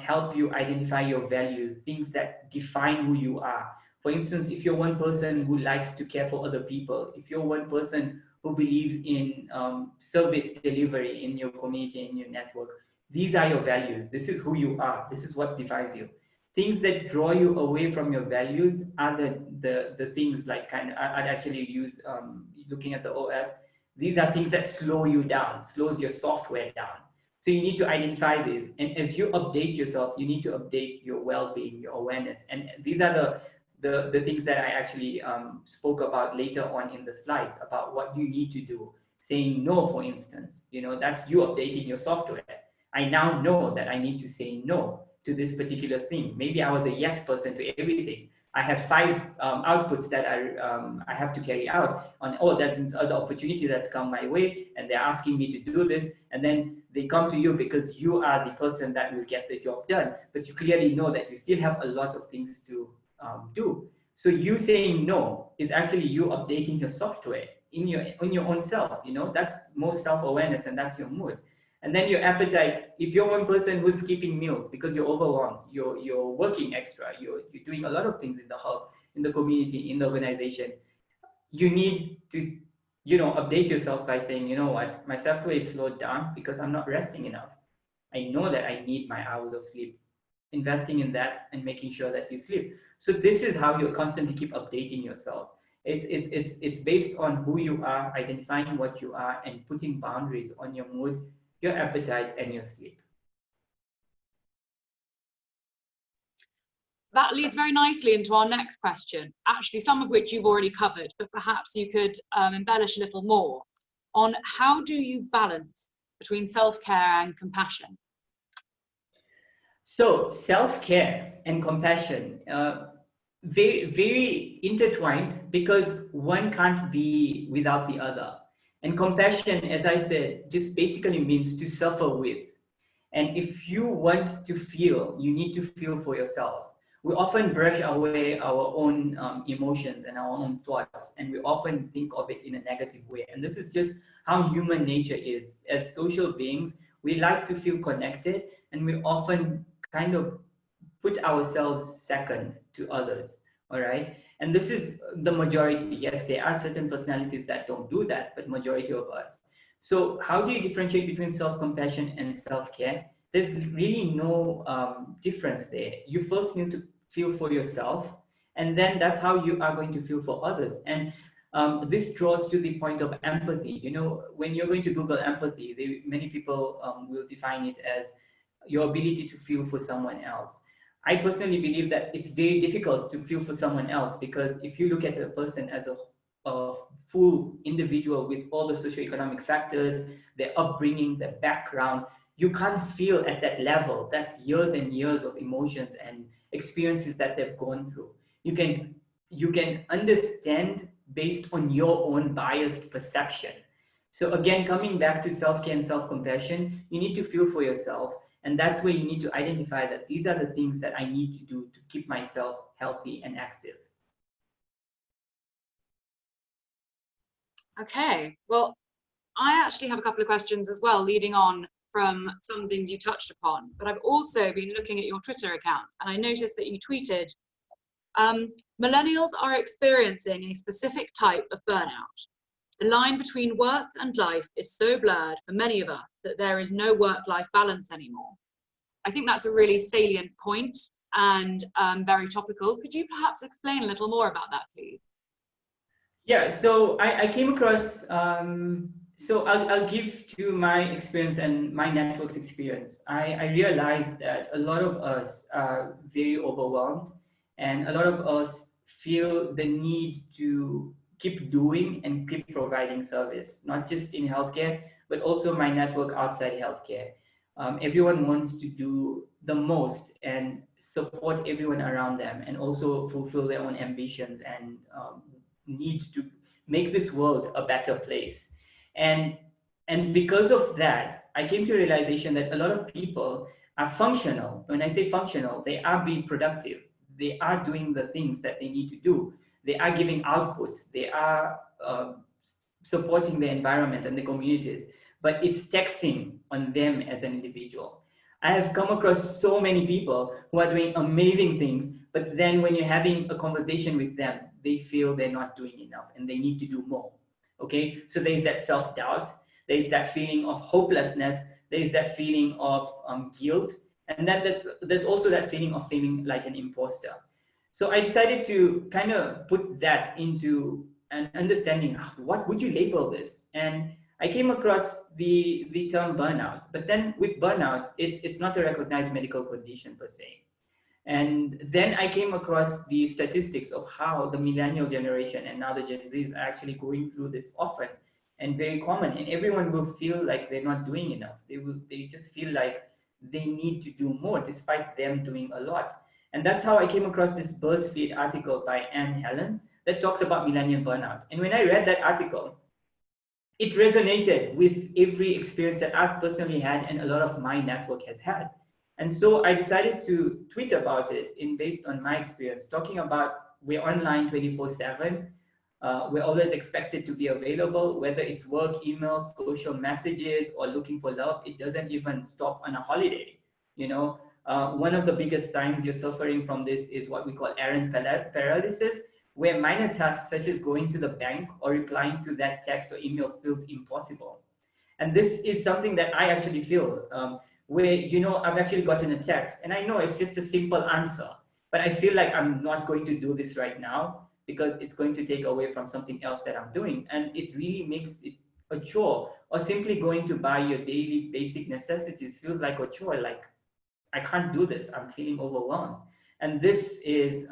help you identify your values, things that define who you are. For instance, if you're one person who likes to care for other people, if you're one person who believes in service delivery in your community, in your network, these are your values. This is who you are. This is what defines you. Things that draw you away from your values are the things like I'd actually use looking at the OS. These are things that slow you down, slows your software down. So you need to identify this. And as you update yourself, you need to update your well-being, your awareness. And these are the things that I actually spoke about later on in the slides about what you need to do. Saying no, for instance, that's you updating your software. I now know that I need to say no to this particular thing. Maybe I was a yes person to everything. I have 5 outputs that I have to carry out on, there's this other opportunity that's come my way and they're asking me to do this. And then they come to you because you are the person that will get the job done. But you clearly know that you still have a lot of things to do. So you saying no is actually you updating your software in your own self. That's more self-awareness, and that's your mood. And then your appetite, if you're one person who's skipping meals because you're overwhelmed, you're working extra, you're doing a lot of things in the hub, in the community, in the organization, you need to, update yourself by saying, you know what, my software is slowed down because I'm not resting enough. I know that I need my hours of sleep. Investing in that and making sure that you sleep. So this is how you constantly keep updating yourself. It's based on who you are, identifying what you are, and putting boundaries on your mood, your appetite, and your sleep. That leads very nicely into our next question, actually some of which you've already covered, but perhaps you could embellish a little more on how do you balance between self-care and compassion? So self-care and compassion, very, very intertwined because one can't be without the other. And compassion, as I said, just basically means to suffer with. And if you want to feel, you need to feel for yourself. we often brush away our own emotions and our own thoughts, and we often think of it in a negative way. And this is just how human nature is. As social beings, we like to feel connected, and we often kind of put ourselves second to others. All right. And this is the majority. Yes, there are certain personalities that don't do that, but majority of us. So how do you differentiate between self-compassion and self-care? There's really no difference there. You first need to feel for yourself, and then that's how you are going to feel for others. And this draws to the point of empathy. You know, when you're going to Google empathy, many people will define it as your ability to feel for someone else. I personally believe that it's very difficult to feel for someone else, because if you look at a person as a full individual with all the socioeconomic factors, their upbringing, their background, you can't feel at that level. That's years and years of emotions and experiences that they've gone through. You can understand based on your own biased perception. So again, coming back to self-care and self-compassion, you need to feel for yourself. And that's where you need to identify that these are the things that I need to do to keep myself healthy and active. Okay, well, I actually have a couple of questions as well, leading on from some things you touched upon. But I've also been looking at your Twitter account, and I noticed that you tweeted, millennials are experiencing a specific type of burnout. The line between work and life is so blurred for many of us that there is no work-life balance anymore. I think that's a really salient point and very topical. Could you perhaps explain a little more about that, please? Yeah, so I came across, so I'll give to my experience and my network's experience. I realized that a lot of us are very overwhelmed, and a lot of us feel the need to keep doing and keep providing service, not just in healthcare, but also my network outside healthcare. Everyone wants to do the most and support everyone around them, and also fulfill their own ambitions and need to make this world a better place. And because of that, I came to a realization that a lot of people are functional. When I say functional, they are being productive. They are doing the things that they need to do. They are giving outputs. They are supporting the environment and the communities. But it's taxing on them as an individual. I have come across so many people who are doing amazing things, but then when you're having a conversation with them, they feel they're not doing enough and they need to do more. Okay, so there's that self-doubt, there's that feeling of hopelessness, there's that feeling of guilt, and then there's also that feeling of feeling like an imposter. So I decided to kind of put that into an understanding. What would you label this? And I came across the term burnout, but then with burnout, it's not a recognized medical condition per se. And then I came across the statistics of how the millennial generation and now the Gen Zs are actually going through this often and very common. And everyone will feel like they're not doing enough. They just feel like they need to do more despite them doing a lot. And that's how I came across this BuzzFeed article by Anne Helen that talks about millennial burnout. And when I read that article, it resonated with every experience that I've personally had and a lot of my network has had. And so I decided to tweet about it based on my experience, talking about we're online 24/7. We're always expected to be available, whether it's work, emails, social messages, or looking for love. It doesn't even stop on a holiday. You know, one of the biggest signs you're suffering from this is what we call errand paralysis, where minor tasks such as going to the bank or replying to that text or email feels impossible. And this is something that I actually feel, where, I've actually gotten a text and I know it's just a simple answer, but I feel like I'm not going to do this right now because it's going to take away from something else that I'm doing. And it really makes it a chore. Or simply going to buy your daily basic necessities feels like a chore. Like, I can't do this. I'm feeling overwhelmed. And this is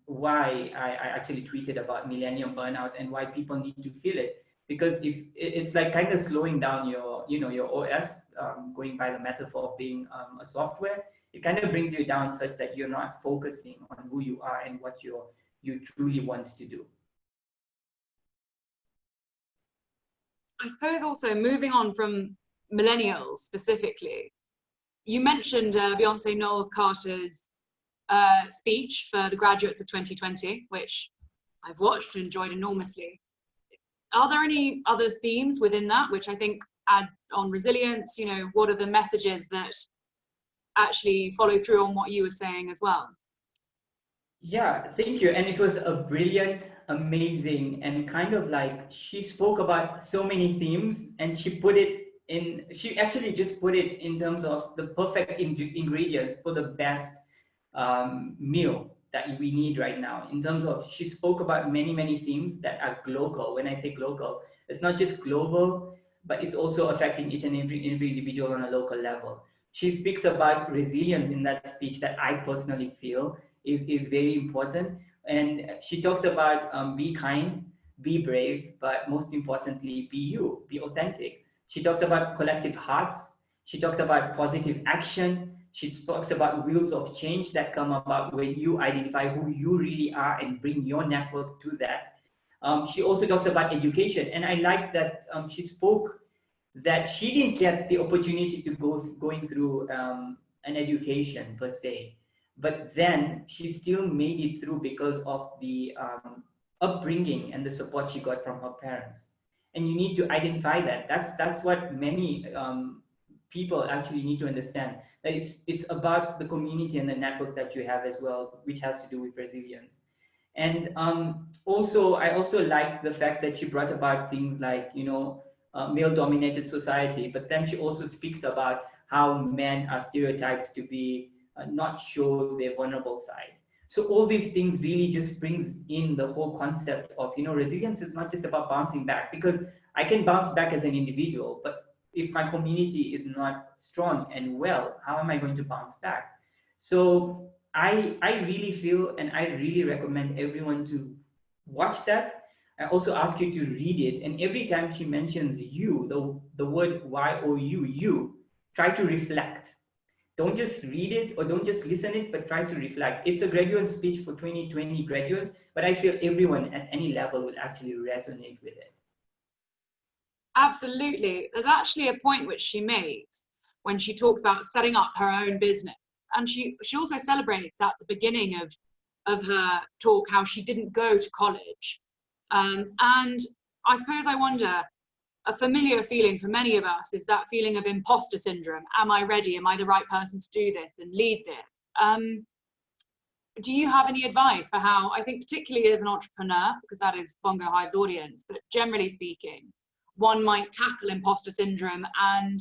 why I actually tweeted about millennium burnout and why people need to feel it. Because if it's like kind of slowing down your OS, going by the metaphor of being a software, it kind of brings you down such that you're not focusing on who you are and what you truly want to do. I suppose also moving on from millennials specifically, you mentioned Beyonce Knowles Carter's speech for the graduates of 2020, which I've watched and enjoyed enormously. Are there any other themes within that which I think add on resilience? You know, what are the messages that actually follow through on what you were saying as well? Yeah, thank you. And it was a brilliant, amazing, and kind of like she spoke about so many themes and she actually just put it in terms of the perfect ingredients for the best meal that we need right now. In terms of, she spoke about many, many themes that are global. When I say global, it's not just global, but it's also affecting each and every individual on a local level. She speaks about resilience in that speech that I personally feel is very important. And she talks about be kind, be brave, but most importantly, be you, be authentic. She talks about collective hearts. She talks about positive action. She talks about wheels of change that come about when you identify who you really are and bring your network to that. She also talks about education. And I like that she spoke that she didn't get the opportunity to going through an education per se, but then she still made it through because of the upbringing and the support she got from her parents. And you need to identify that. That's what many people actually need to understand. That it's about the community and the network that you have as well, which has to do with resilience. And also, I also like the fact that she brought about things like, male-dominated society, but then she also speaks about how men are stereotyped to be not show their vulnerable side. So all these things really just brings in the whole concept of, resilience is not just about bouncing back, because I can bounce back as an individual, but if my community is not strong and well, how am I going to bounce back? So I really feel, and I really recommend everyone to watch that. I also ask you to read it. And every time she mentions you, the word Y-O-U, you, try to reflect. Don't just read it or don't just listen it, but try to reflect. It's a graduate speech for 2020 graduates, but I feel everyone at any level will actually resonate with it. Absolutely. There's actually a point which she makes when she talks about setting up her own business. And she also celebrates at the beginning of her talk how she didn't go to college. And I suppose I wonder, a familiar feeling for many of us is that feeling of imposter syndrome. Am I ready? Am I the right person to do this and lead this? Do you have any advice for how, I think particularly as an entrepreneur, because that is Bongo Hive's audience, but generally speaking, one might tackle imposter syndrome, and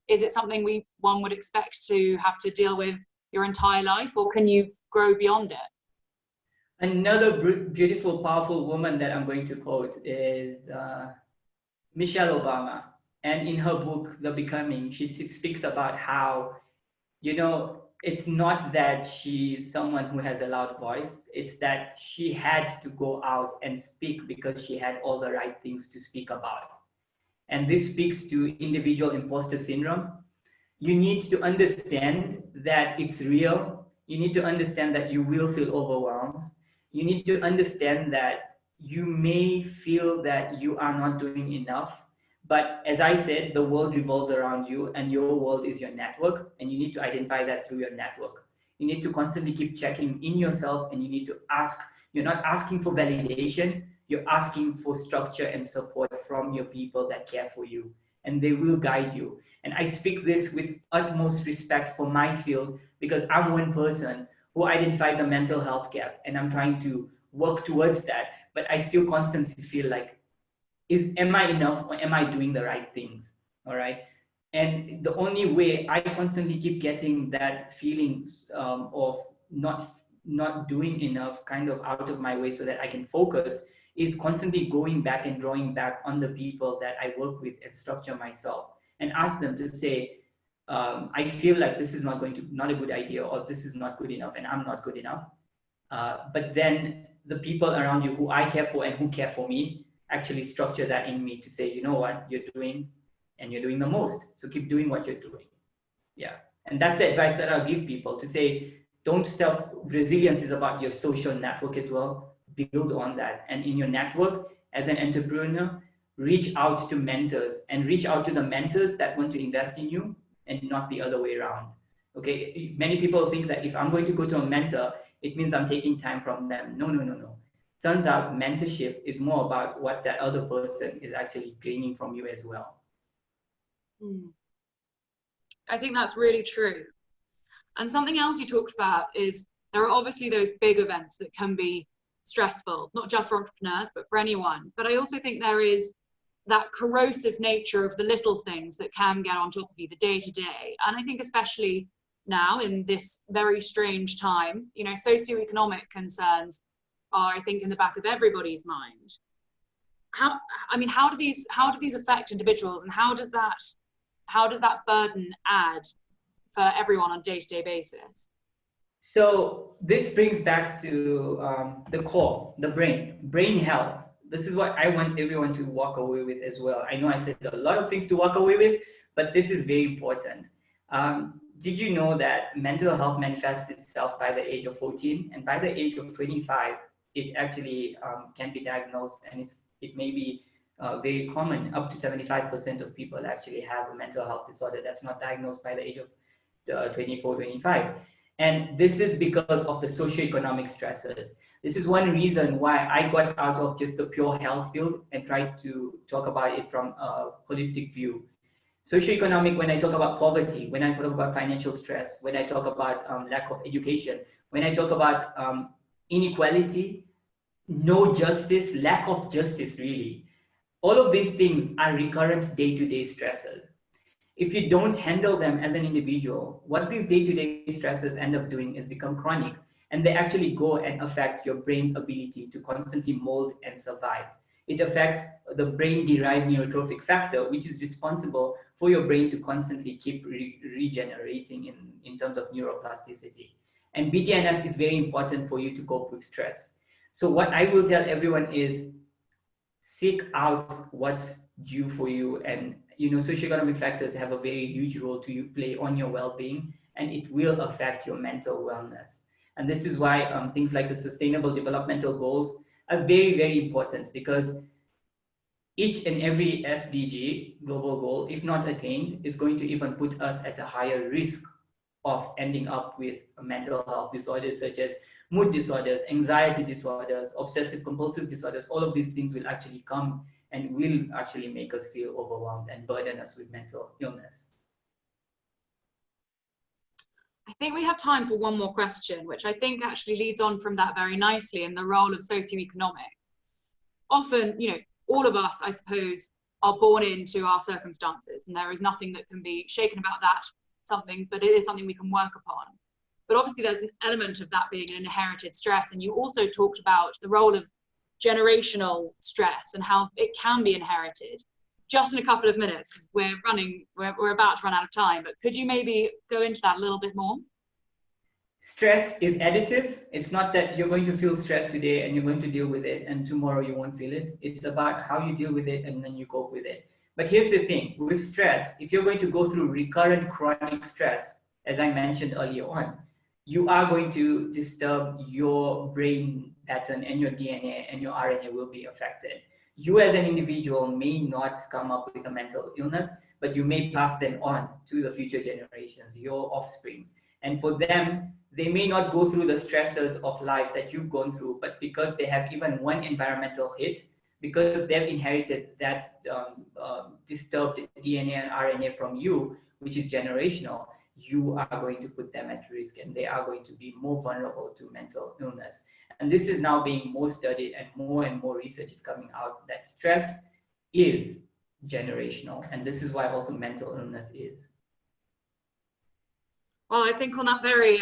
is it something one would expect to have to deal with your entire life, or can you grow beyond it? Another beautiful, powerful woman that I'm going to quote is Michelle Obama. And in her book, The Becoming, she speaks about how, it's not that she's someone who has a loud voice. It's that she had to go out and speak because she had all the right things to speak about. And this speaks to individual imposter syndrome. You need to understand that it's real. You need to understand that you will feel overwhelmed. You need to understand that you may feel that you are not doing enough. But as I said, the world revolves around you and your world is your network. And you need to identify that through your network. You need to constantly keep checking in yourself, and you need to ask. You're not asking for validation. You're asking for structure and support from your people that care for you, and they will guide you. And I speak this with utmost respect for my field, because I'm one person who identified the mental health gap, and I'm trying to work towards that. But I still constantly feel like, am I enough, or am I doing the right things? All right. And the only way I constantly keep getting that feeling of not doing enough kind of out of my way so that I can focus is constantly going back and drawing back on the people that I work with and structure myself, and ask them to say, I feel like this is not a good idea, or this is not good enough, and I'm not good enough. But then the people around you who I care for and who care for me actually structure that in me to say, you know what, you're doing the most. So keep doing what you're doing. Yeah. And that's the advice that I'll give people, to say, don't stop. Resilience is about your social network as well. Build on that. And in your network, as an entrepreneur, reach out to mentors, and reach out to the mentors that want to invest in you, and not the other way around. Okay, many people think that if I'm going to go to a mentor, it means I'm taking time from them. No, no, no, no. Turns out mentorship is more about what that other person is actually gaining from you as well. I think that's really true. And something else you talked about is there are obviously those big events that can be stressful, not just for entrepreneurs, but for anyone. But I also think there is that corrosive nature of the little things that can get on top of you, the day to day. And I think especially now in this very strange time, you know, socioeconomic concerns are, I think, in the back of everybody's mind. How do these affect individuals, and how does that burden add for everyone on a day-to-day basis? So this brings back to the core, the brain health. This is what I want everyone to walk away with as well. I know I said a lot of things to walk away with, but this is very important. Did you know that mental health manifests itself by the age of 14, and by the age of 25, it actually can be diagnosed, and it may be very common. Up to 75% of people actually have a mental health disorder that's not diagnosed by the age of 24, 25. And this is because of the socioeconomic stresses. This is one reason why I got out of just the pure health field and tried to talk about it from a holistic view. Socioeconomic, when I talk about poverty, when I talk about financial stress, when I talk about lack of education, when I talk about inequality, no justice, lack of justice, really. All of these things are recurrent day-to-day stresses. If you don't handle them as an individual, what these day-to-day stresses end up doing is become chronic, and they actually go and affect your brain's ability to constantly mold and survive. It affects the brain-derived neurotrophic factor, which is responsible for your brain to constantly keep regenerating in terms of neuroplasticity. And BDNF is very important for you to cope with stress. So what I will tell everyone is seek out what's due for you, and socioeconomic factors have a very huge role to play on your well-being, and it will affect your mental wellness. And this is why things like the sustainable developmental goals are very, very important, because each and every SDG global goal, if not attained, is going to even put us at a higher risk of ending up with mental health disorders such as mood disorders, anxiety disorders, obsessive compulsive disorders. All of these things will actually come and will actually make us feel overwhelmed and burden us with mental illness. I think we have time for one more question, which I think actually leads on from that very nicely, in the role of socioeconomic. Often, all of us, I suppose, are born into our circumstances, and there is nothing that can be shaken about that, but it is something we can work upon. But obviously there's an element of that being an inherited stress. And you also talked about the role of generational stress and how it can be inherited. Just in a couple of minutes, because we're about to run out of time, but could you maybe go into that a little bit more? Stress is additive. It's not that you're going to feel stress today and you're going to deal with it and tomorrow you won't feel it. It's about how you deal with it and then you cope with it. But here's the thing, with stress, if you're going to go through recurrent chronic stress, as I mentioned earlier on, you are going to disturb your brain pattern, and your DNA and your RNA will be affected. You as an individual may not come up with a mental illness, but you may pass them on to the future generations, your offsprings. And for them, they may not go through the stresses of life that you've gone through, but because they have even one environmental hit, because they've inherited that disturbed DNA and RNA from you, which is generational, you are going to put them at risk, and they are going to be more vulnerable to mental illness. And this is now being more studied, and more research is coming out that stress is generational. And this is why also mental illness is. Well, I think on that very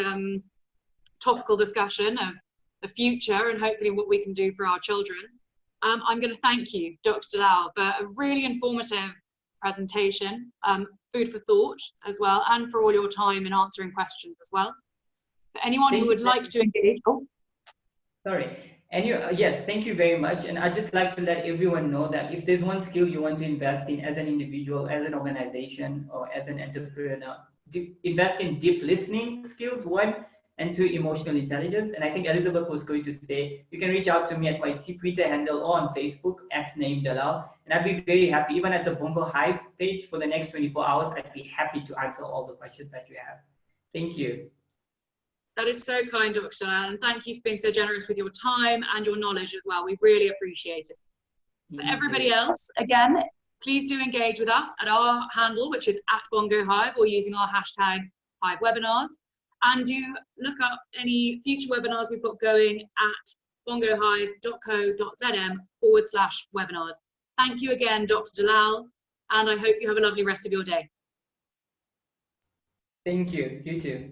topical discussion of the future and hopefully what we can do for our children, I'm going to thank you, Dr. Dalal, for a really informative presentation, food for thought as well, and for all your time in answering questions as well. For anyone who would like to engage. Yes, thank you very much. And I'd just like to let everyone know that if there's one skill you want to invest in as an individual, as an organization, or as an entrepreneur, invest in deep listening skills, one, and two, emotional intelligence. And I think Elizabeth was going to say, you can reach out to me at my Twitter handle or on Facebook at Naeem Dalal. And I'd be very happy, even at the Bongo Hive page for the next 24 hours, I'd be happy to answer all the questions that you have. Thank you. That is so kind, Dr. Dalal, and thank you for being so generous with your time and your knowledge as well. We really appreciate it. For everybody else, again, please do engage with us at our handle, which is @BongoHive, or using our hashtag #HiveWebinars. And do look up any future webinars we've got going at bongohive.co.zm/webinars. Thank you again, Dr. Dalal, and I hope you have a lovely rest of your day. Thank you. You too.